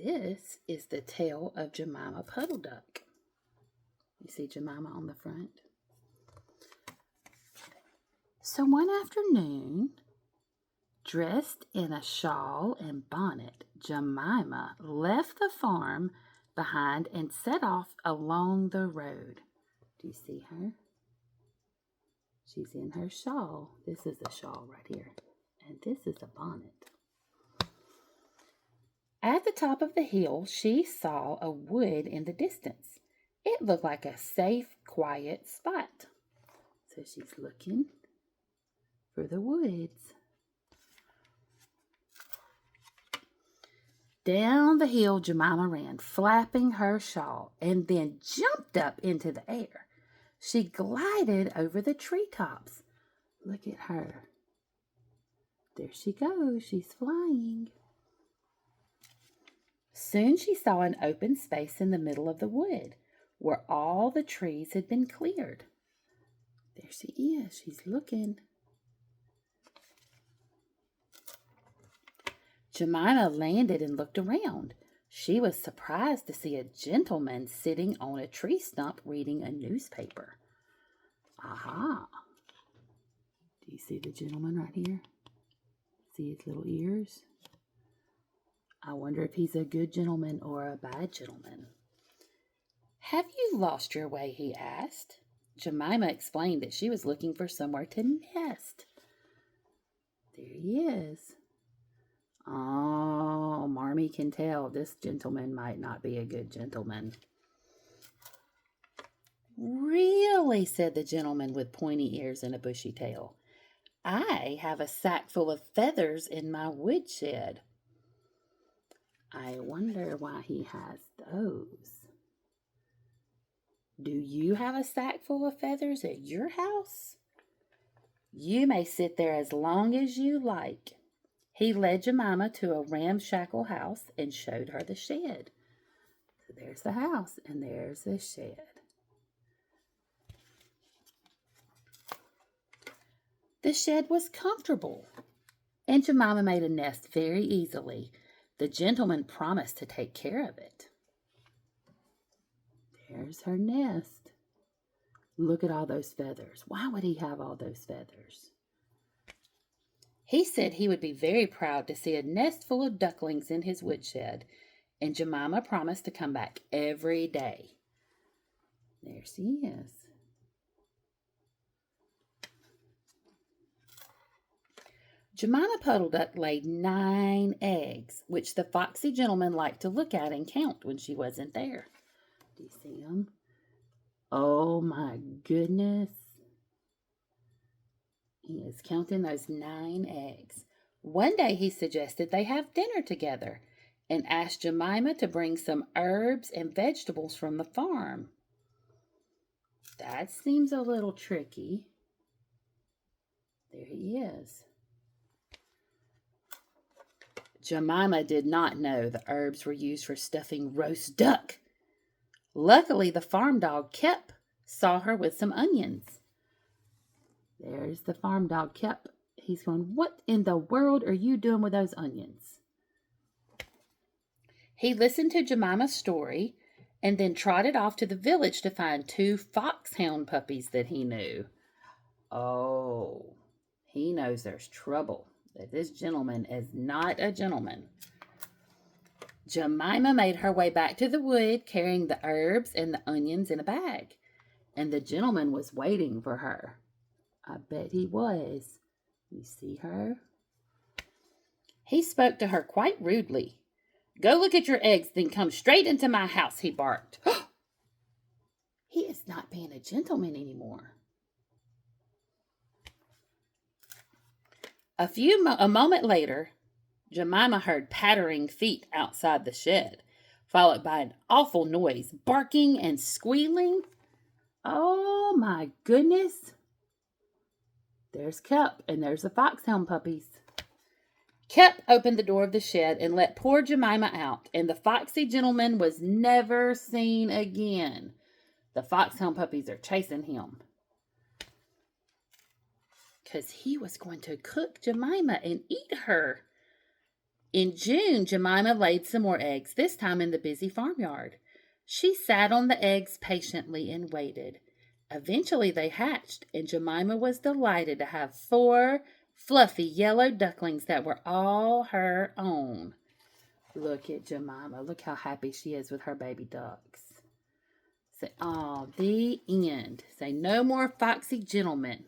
This is the tale of Jemima Puddle-Duck. You see Jemima on the front. So one afternoon, dressed in a shawl and bonnet, Jemima left the farm behind and set off along the road. Do you see her? She's in her shawl. This is a shawl right here. And this is a bonnet. At the top of the hill, she saw a wood in the distance. It looked like a safe, quiet spot. So she's looking for the woods. Down the hill Jemima ran, flapping her shawl, and then jumped up into the air. She glided over the treetops. Look at her. There she goes. She's flying. Soon she saw an open space in the middle of the wood where all the trees had been cleared. There she is. She's looking. Jemima landed and looked around. She was surprised to see a gentleman sitting on a tree stump reading a newspaper. Aha! Do you see the gentleman right here? See his little ears? I wonder if he's a good gentleman or a bad gentleman. Have you lost your way? He asked. Jemima explained that she was looking for somewhere to nest. There he is. Oh, Marmee can tell this gentleman might not be a good gentleman. Really, said the gentleman with pointy ears and a bushy tail. I have a sack full of feathers in my woodshed. I wonder why he has those. Do you have a sack full of feathers at your house? You may sit there as long as you like. He led Jemima to a ramshackle house and showed her the shed. So there's the house and there's the shed. The shed was comfortable, and Jemima made a nest very easily. The gentleman promised to take care of it. There's her nest. Look at all those feathers. Why would he have all those feathers? He said he would be very proud to see a nest full of ducklings in his woodshed, and Jemima promised to come back every day. There she is. Jemima Puddle-Duck laid 9 eggs, which the foxy gentleman liked to look at and count when she wasn't there. Do you see them? Oh my goodness. He is counting those 9 eggs. One day he suggested they have dinner together and asked Jemima to bring some herbs and vegetables from the farm. That seems a little tricky. There he is. Jemima did not know the herbs were used for stuffing roast duck. Luckily, the farm dog Kep saw her with some onions. There's the farm dog Kep. He's going, what in the world are you doing with those onions? He listened to Jemima's story and then trotted off to the village to find 2 foxhound puppies that he knew. Oh, he knows there's trouble. That this gentleman is not a gentleman. Jemima made her way back to the wood, carrying the herbs and the onions in a bag. And the gentleman was waiting for her. I bet he was. You see her? He spoke to her quite rudely. Go look at your eggs, then come straight into my house, he barked. He is not being a gentleman anymore. A moment later, Jemima heard pattering feet outside the shed, followed by an awful noise, barking and squealing. Oh my goodness. There's Kep and there's the foxhound puppies. Kep opened the door of the shed and let poor Jemima out, and the foxy gentleman was never seen again. The foxhound puppies are chasing him, because he was going to cook Jemima and eat her. In June, Jemima laid some more eggs, this time in the busy farmyard. She sat on the eggs patiently and waited. Eventually they hatched, and Jemima was delighted to have 4 fluffy yellow ducklings that were all her own. Look at Jemima. Look how happy she is with her baby ducks. Say, oh, the end. Say, no more foxy gentlemen.